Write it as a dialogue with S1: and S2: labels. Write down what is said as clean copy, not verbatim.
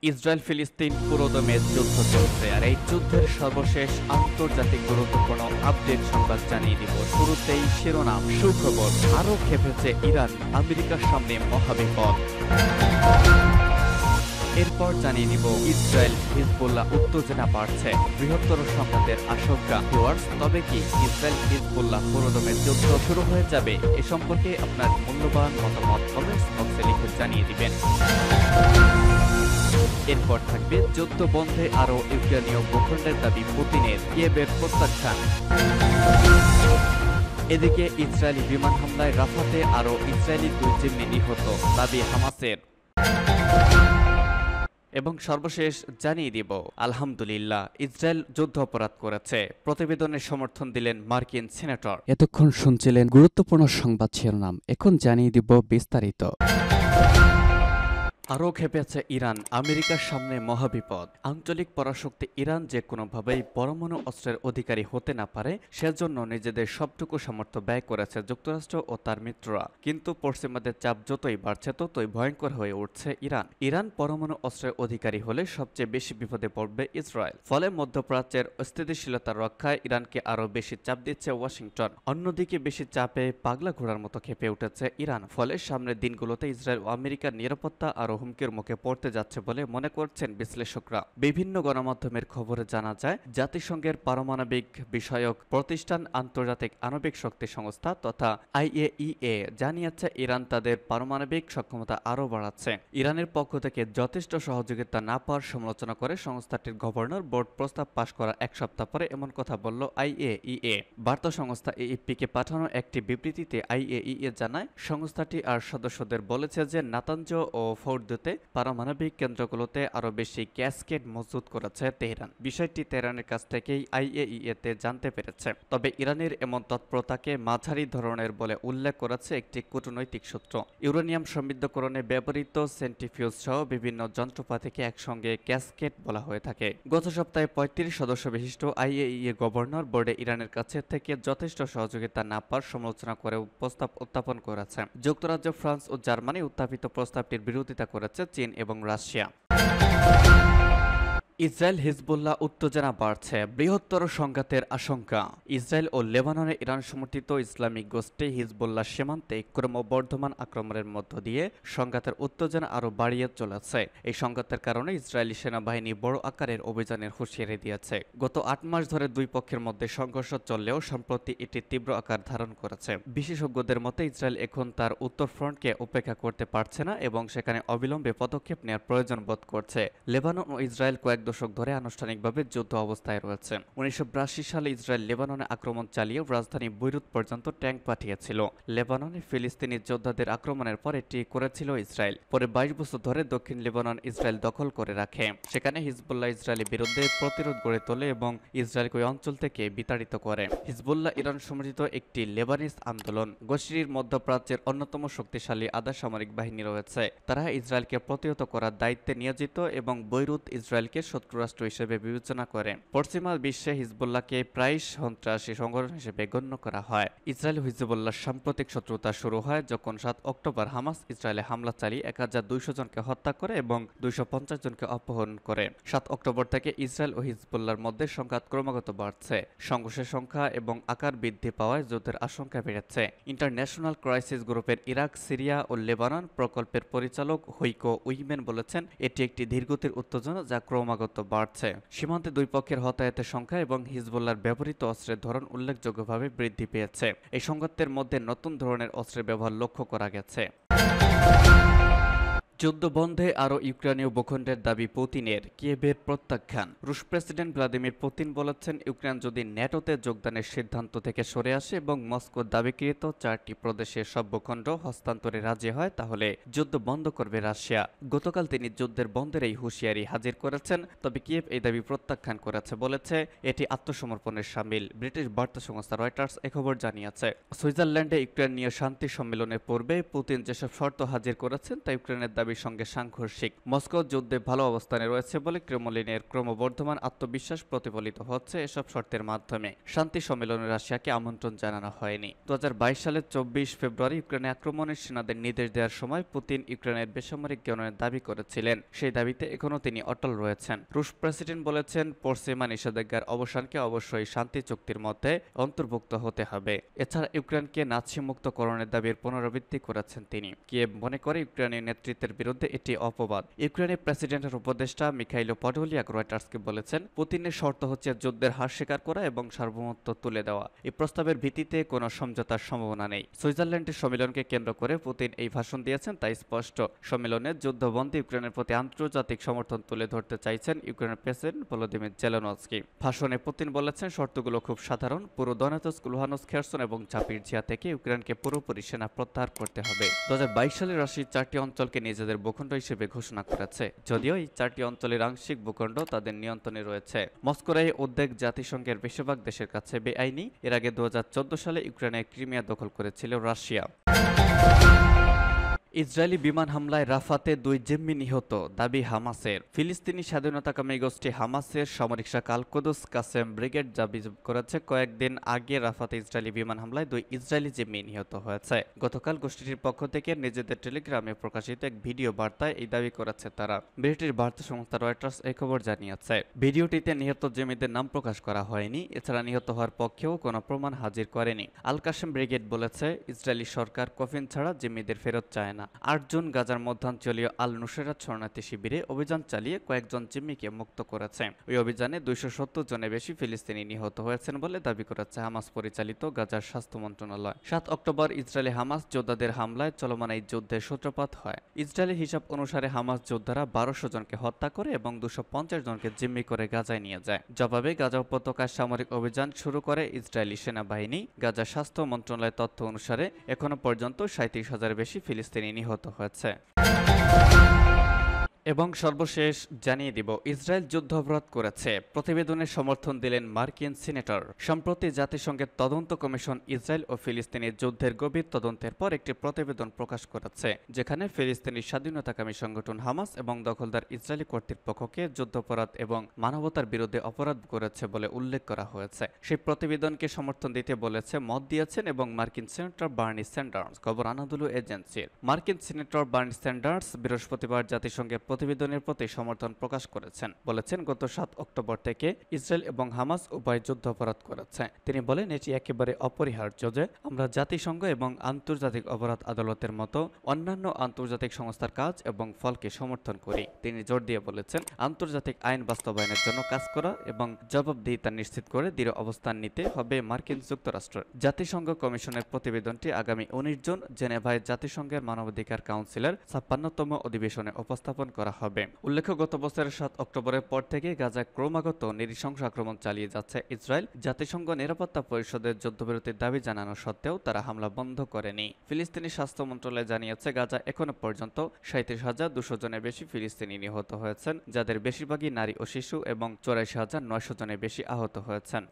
S1: Israel ফিলিস্তিন পুরোদমে যুদ্ধ চলছে, আর এই যুদ্ধের সর্বশেষ আন্তর্জাতিক গুরুত্বপূর্ণ আপডেট সংবাদ জানিয়ে দিব। শুরুতেই শিরোনাম, সুখবর, আরও খেপেছে ইরান, আমেরিকার সামনে মহাবিপদ। এরপর জানিয়ে নিব ইসরায়েল হিজবুল্লাহ উত্তেজনা বাড়ছে, বৃহত্তর সংঘাতের আশঙ্কা। ভিউয়ার্স, তবে কি ইসরায়েল হিজবুল্লাহ পুরোদমে যুদ্ধ শুরু হয়ে যাবে? এ সম্পর্কে আপনার মূল্যবান মতামত কমেন্টস বক্সে লিখে জানিয়ে দিবেন। এরপর থাকবে যুদ্ধ বন্ধে আরও ইউক্রেনীয় ভূখণ্ডের দাবি পুতিনের, কিয়েভের প্রত্যাখ্যান। এদিকে ইসরায়েলি বিমান হামলায় রাফাতে আরও ইসরায়েলি 2 জিম্মি নিহত, দাবি হামাসের। এবং সর্বশেষ জানিয়ে দিব আলহামদুলিল্লাহ, ইসরায়েল যুদ্ধ অপরাধ করেছে, প্রতিবেদনের সমর্থন দিলেন মার্কিন সিনেটর।
S2: এতক্ষণ শুনছিলেন গুরুত্বপূর্ণ সংবাদ শিরোনাম, এখন জানিয়ে দিব বিস্তারিত।
S1: আরও খেপেছে ইরান, আমেরিকার সামনে মহাবিপদ। আঞ্চলিক পরাশক্তি ইরান যে কোনোভাবেই পরমাণু অস্ত্রের অধিকারী হতে না পারে, সেজন্য নিজেদের সবটুকু সামর্থ্য ব্যয় করেছে যুক্তরাষ্ট্র ও তার মিত্ররা। কিন্তু পশ্চিমাদের চাপ যতই বাড়ছে ততই ভয়ঙ্কর হয়ে উঠছে ইরান। ইরান পরমাণু অস্ত্রের অধিকারী হলে সবচেয়ে বেশি বিপদে পড়বে ইসরায়েল। ফলে মধ্যপ্রাচ্যের স্থিতিশীলতা রক্ষায় ইরানকে আরও বেশি চাপ দিচ্ছে ওয়াশিংটন। অন্যদিকে বেশি চাপে পাগলা ঘোড়ার মতো খেপে উঠেছে ইরান। ফলে সামনের দিনগুলোতে ইসরায়েল ও আমেরিকার নিরাপত্তা আরও হুমকির মুখে পড়তে যাচ্ছে বলে মনে করছেন বিশ্লেষকরা। বিভিন্ন গণমাধ্যমের খবরে জানা যায়, জাতিসংঘের পারমাণবিক বিষয়ক প্রতিষ্ঠান আন্তর্জাতিক আণবিক শক্তি সংস্থা তথা IAEA জানিয়েছে ইরান তাদের পারমাণবিক সক্ষমতা আরও বাড়াচ্ছে। ইরানের পক্ষ থেকে যথেষ্ট সহযোগিতা না পাওয়ার সমালোচনা করে সংস্থাটির গভর্নর বোর্ড প্রস্তাব পাশ করার 1 সপ্তাহ পরে এমন কথা বলল IAEA। বার্তা সংস্থা AFP-কে পাঠানো একটি বিবৃতিতে IAEA জানায়, সংস্থাটি আর সদস্যদের বলেছে যে নাতাঞ্জ ও ফোর্দতে পারমাণবিক কেন্দ্রগুলোতে আরও বেশি ক্যাসকেড মজুত করেছে তেহরান। বিষয়টি তেহরানের কাছ থেকেই IAEA-তে জানতে পেরেছে। তবে ইরানের এমন তৎপরতাকে মাঝারি ধরনের বলে উল্লেখ করেছে একটি কূটনৈতিক সূত্র। ইউরেনিয়াম সমৃদ্ধকরণে ব্যবহৃত সেন্ট্রিফিউজ সহ বিভিন্ন যন্ত্রপাতিকে একসঙ্গে ক্যাসকেড বলা হয়ে থাকে। গত সপ্তাহে 35 সদস্য বিশিষ্ট IAEA গভর্নর বোর্ডে ইরানের কাছে থেকে যথেষ্ট সহযোগিতা না পাওয়ার সমালোচনা করে প্রস্তাব উত্থাপন করেছে। যুক্তরাজ্য, ফ্রান্স ও জার্মানি উত্থাপিত প্রস্তাবটির বিরোধিতা করেছে চীন এবং রাশিয়া। ইসরায়েল হিজবুল্লাহ উত্তেজনা বাড়ছে, বৃহত্তর সংঘাতের আশঙ্কা। ইসরায়েল ও লেবাননে ইরান সমর্থিত ইসলামিক গোষ্ঠী হিজবুল্লাহ সীমান্তে ক্রমবর্ধমান আক্রমণের মধ্য দিয়ে সংঘাতের উত্তেজনা আরও বাড়িয়ে চলেছে। এই সংঘাতের কারণে ইসরায়েলি সেনাবাহিনী বড় আকারের অভিযানের হুঁশিয়ারি দিয়েছে। গত 8 মাস ধরে 2 পক্ষের মধ্যে সংঘর্ষ চললেও সম্প্রতি এটি তীব্র আকার ধারণ করেছে। বিশেষজ্ঞদের মতে ইসরায়েল এখন তার উত্তর ফ্রন্টকে উপেক্ষা করতে পারছে না এবং সেখানে অবিলম্বে পদক্ষেপ নেওয়ার প্রয়োজন বোধ করছে। লেবানন ও ইসরায়েল কয়েক দশক ধরে আনুষ্ঠানিকভাবে যুদ্ধ অবস্থায় রয়েছে। 1982 সালে ইসরায়েল লেবাননে আক্রমণ চালিয়ে রাজধানী বৈরুত পর্যন্ত ট্যাঙ্ক পাঠিয়েছিল। লেবাননে ফিলিস্তিনি যোদ্ধাদের আক্রমণের পর এটি করেছিল ইসরায়েল। পরে 22 বছর ধরে দক্ষিণ লেবানন ইসরায়েল দখল করে রাখে। সেখানে হিজবুল্লাহ ইসরায়েলের বিরুদ্ধে প্রতিরোধ গড়ে তোলে এবং ইসরায়েলকে ওই অঞ্চল থেকে বিতাড়িত করে। হিজবুল্লাহ ইরান সমর্থিত একটি লেবানিজ আন্দোলন। গোষ্ঠীর মধ্যপ্রাচ্যের অন্যতম শক্তিশালী আধা সামরিক বাহিনী রয়েছে। তারা ইসরায়েলকে প্রতিহত করার দায়িত্বে নিয়োজিত এবং বৈরুত ইসরায়েলকে শত্রুরাষ্ট্র হিসেবে বিবেচনা করে। পশ্চিমা বিশ্বে হিজবুল্লাহকে প্রায়ই সন্ত্রাসী সংগঠন হিসেবে গণ্য করা হয়। ইসরায়েল ও হিজবুল্লাহর সাম্প্রতিক শত্রুতা শুরু হয় যখন 7 অক্টোবর হামাস ইসরায়েলে হামলা চালিয়ে 1200 জনকে হত্যা করে এবং 250 জনকে অপহরণ করে। 7 অক্টোবর থেকে ইসরায়েল ও হিজবুল্লাহর মধ্যে সংঘাত ক্রমাগত বাড়ছে। সংঘর্ষের সংখ্যা এবং আকার বৃদ্ধি পাওয়ায় যুদ্ধের আশঙ্কা বেড়েছে। ইন্টারন্যাশনাল ক্রাইসিস গ্রুপের ইরাক, সিরিয়া ও লেবানন প্রকল্পের পরিচালক হৈকো উইমেন বলেছেন, এটি একটি ধীরগতির উত্তেজনা যা ক্রমাগত বাড়ছে। সীমান্তে 2 পক্ষের হতাহতের সংখ্যা এবং হিজবুল্লাহর ব্যবহৃত অস্ত্রের ধরন উল্লেখযোগ্যভাবে বৃদ্ধি পেয়েছে। এই সংঘাতের মধ্যে নতুন ধরনের অস্ত্রের ব্যবহার লক্ষ্য করা গেছে। যুদ্ধ বন্ধে আরও ইউক্রেনীয় ভূখণ্ডের দাবি পুতিনের, কিয়েভের প্রত্যাখ্যান। রুশ প্রেসিডেন্ট ভ্লাদিমির পুতিন বলেছেন, ইউক্রেন যদি ন্যাটোতে যোগদানের সিদ্ধান্ত থেকে সরে আসে এবং মস্কোর দাবিকৃত 4টি প্রদেশের সব ভূখণ্ড হস্তান্তরে রাজি হয় তাহলে যুদ্ধ বন্ধ করবে রাশিয়া। গতকাল তিনি যুদ্ধের বন্ধের এই হুঁশিয়ারি হাজির করেছেন। তবে কিয়েভ এই দাবি প্রত্যাখ্যান করেছে, বলেছে এটি আত্মসমর্পণের শামিল। ব্রিটিশ বার্তা সংস্থা রয়টার্স এ খবর জানিয়েছে। সুইজারল্যান্ডে ইউক্রেন নিয়ে শান্তি সম্মেলনের পূর্বে পুতিন যেসব শর্ত হাজির করেছেন তা ইউক্রেনের দাবি দাবির সঙ্গে সাংঘর্ষিক। মস্কো যুদ্ধে ভালো অবস্থানে রয়েছে বলে ক্রেমলিনের ক্রমবর্ধমান আত্মবিশ্বাস প্রতিফলিত হচ্ছে এসব শর্তের মাধ্যমে। শান্তি সম্মেলনে রাশিয়াকে আমন্ত্রণ জানানো হয়নি। 2022 সালের 24 ফেব্রুয়ারি ইউক্রেনে আক্রমণের সেনাদের নির্দেশ দেওয়ার সময় পুতিন ইউক্রেনের বেসামরিক জ্ঞানের দাবি করেছিলেন। সেই দাবিতে এখনও তিনি অটল রয়েছেন। রুশ প্রেসিডেন্ট বলেছেন, পশ্চিমা নিষেধাজ্ঞার অবসানকে অবশ্যই শান্তি চুক্তির মধ্যে অন্তর্ভুক্ত হতে হবে। এছাড়া ইউক্রেনকে নাৎসি মুক্তকরণের দাবির পুনরাবৃত্তি করেছেন তিনি। কিয়েভ মনে করে ইউক্রেনের নেতৃত্বের বিরুদ্ধে এটি অপবাদ। ইউক্রেনের প্রেসিডেন্টের উপদেষ্টা মিখাইলো পডোলিয়াক রয়টার্সকে বলেছেন, পুতিনের শর্ত হচ্ছে যুদ্ধের হার স্বীকার করা এবং সার্বভৌমত্ব তুলে দেওয়া। এই প্রস্তাবের ভিত্তিতে কোনো সমঝোতার সম্ভাবনা নেই। সুইজারল্যান্ডের সম্মেলনকে কেন্দ্র করে পুতিন এই ভাষণ দিয়েছেন, তাই স্পষ্ট। সম্মেলনে যুদ্ধবন্দী ইউক্রেনের প্রতি আন্তর্জাতিক সমর্থন তুলে ধরতে চাইছেন ইউক্রেনের প্রেসিডেন্ট ভলোদিমির জেলেনস্কি। ভাষণে পুতিন বলেছেন, শর্তগুলো খুব সাধারণ। পুরো দনেতস্ক, লুহানস্ক, খেরসন এবং জাপিরজিয়া থেকে ইউক্রেনকে পুরোপুরি সেনা প্রত্যাহার করতে হবে। 2022 সালে রাশিয়া 4টি অঞ্চলকে নিজেদের ভূখণ্ড হিসেবে ঘোষণা করেছে, যদিও এই 4টি অঞ্চলের আংশিক ভূখণ্ড তাদের নিয়ন্ত্রণে রয়েছে। মস্কোর এই উদ্বেগ জাতিসংঘের বেশিরভাগ দেশের কাছে বেআইনি। এর আগে 2014 সালে ইউক্রেনের ক্রিমিয়া দখল করেছিল রাশিয়া। ইসরায়েলি বিমান হামলায় রাফাতে 2 জিম্মি নিহত, দাবি হামাসের। ফিলিস্তিনি স্বাধীনতাকামী গোষ্ঠী হামাসের সামরিক শাখা আল কুদস কাসেম ব্রিগেড দাবি করেছে, কয়েকদিন আগে রাফাতে ইসরায়েলি বিমান হামলায় 2 ইসরায়েলি জিম্মি নিহত হয়েছে। গতকাল গোষ্ঠীটির পক্ষ থেকে নিজেদের টেলিগ্রামে প্রকাশিত এক ভিডিও বার্তায় এই দাবি করেছে তারা। ব্রিটিশ বার্তা সংস্থা রয়টার্স এই খবর জানিয়েছে। ভিডিওটিতে নিহত জিম্মিদের নাম প্রকাশ করা হয়নি। এছাড়া নিহত হওয়ার পক্ষেও কোনো প্রমাণ হাজির করেনি। আল কাসেম ব্রিগেড বলেছে, ইসরায়েলি সরকার কফিন ছাড়া জিম্মিদের ফেরত চায় না। 8 জুন গাজার মধ্যাঞ্চলীয় আল নুসেরাত শরণার্থী শিবিরে অভিযান চালিয়ে কয়েকজন জিম্মিকে মুক্ত করেছে। ওই অভিযানে 270 জনের বেশি ফিলিস্তিনি নিহত হয়েছেন বলে দাবি করেছে হামাস পরিচালিত গাজার স্বাস্থ্য মন্ত্রণালয়। 7 অক্টোবর ইসরায়েলি হামাস যোদ্ধাদের হামলায় চলমান এই যুদ্ধের সূত্রপাত হয়। ইসরায়েলের হিসাব অনুসারে হামাস যোদ্ধারা 1200 জনকে হত্যা করে এবং 250 জনকে জিম্মি করে গাজায় নিয়ে যায়। জবাবে গাজা উপত্যকায় সামরিক অভিযান শুরু করে ইসরায়েলি সেনাবাহিনী। গাজার স্বাস্থ্য মন্ত্রণালয়ের তথ্য অনুসারে এখনো পর্যন্ত 37,000 বেশি ফিলিস্তিনি নিহত হয়েছে। এবং সর্বশেষ জানিয়ে দিব, ইসরায়েল যুদ্ধাপরাধ করেছে, প্রতিবেদনের সমর্থন দিলেন মার্কিন সিনেটর। সম্প্রতি জাতিসংঘের তদন্ত কমিশন ইসরায়েল ও ফিলিস্তিনের যুদ্ধের গভীর তদন্তের পর একটি প্রতিবেদন প্রকাশ করেছে, যেখানে ফিলিস্তিনি স্বাধীনতাকামী সংগঠন হামাস এবং দখলদার ইসরায়েলি কর্তৃপক্ষকে যুদ্ধাপরাধ এবং মানবতার বিরুদ্ধে অপরাধ করেছে বলে উল্লেখ করা হয়েছে। সেই প্রতিবেদনকে সমর্থন দিতে বলেছে মত দিয়েছেন এবং মার্কিন সিনেটর বার্নি স্যান্ডার্স, খবর আনাদুলু এজেন্সির। মার্কিন সিনেটর বার্নি স্যান্ডার্স বৃহস্পতিবার জাতিসংঘের প্রতিবেদনের প্রতি সমর্থন প্রকাশ করেছেন। বলেছেন, গত 7 অক্টোবর থেকে ইসরায়েল এবং হামাস উভয় যুদ্ধাপরাধ করেছে। তিনি বলেন, এটি একেবারে অপরিহার্য যে আমরা জাতিসংঘ এবং আন্তর্জাতিক অপরাধ আদালতের মতো অন্যান্য আন্তর্জাতিক সংস্থার কাজ এবং ফলকে সমর্থন করি। তিনি জোর দিয়ে বলেছেন, আন্তর্জাতিক আইন বাস্তবায়নের জন্য কাজ করা এবং জবাবদিহিতা নিশ্চিত করে দৃঢ় অবস্থান নিতে হবে মার্কিন যুক্তরাষ্ট্র। জাতিসংঘ কমিশনের প্রতিবেদনটি আগামী 19 জুন জেনেভায় জাতিসংঘের মানবাধিকার কাউন্সিলের 56তম অধিবেশনে উপস্থাপন করা হবে। উল্লেখ্য, গত বছরের 7 অক্টোবরের পর থেকে গাজায় ক্রমাগত নৃশংস আক্রমণ চালিয়ে যাচ্ছে ইসরায়েল। জাতিসংঘ নিরাপত্তা পরিষদের যুদ্ধবিরতির দাবি জানানো সত্ত্বেও তারা হামলা বন্ধ করেনি। ফিলিস্তিনি স্বাস্থ্য মন্ত্রণালয় জানিয়েছে, গাজা এখনো পর্যন্ত 37,200 জনের বেশি ফিলিস্তিনি নিহত হয়েছেন, যাদের বেশিরভাগই নারী ও শিশু, এবং 84,900 জনের বেশি আহত হয়েছেন।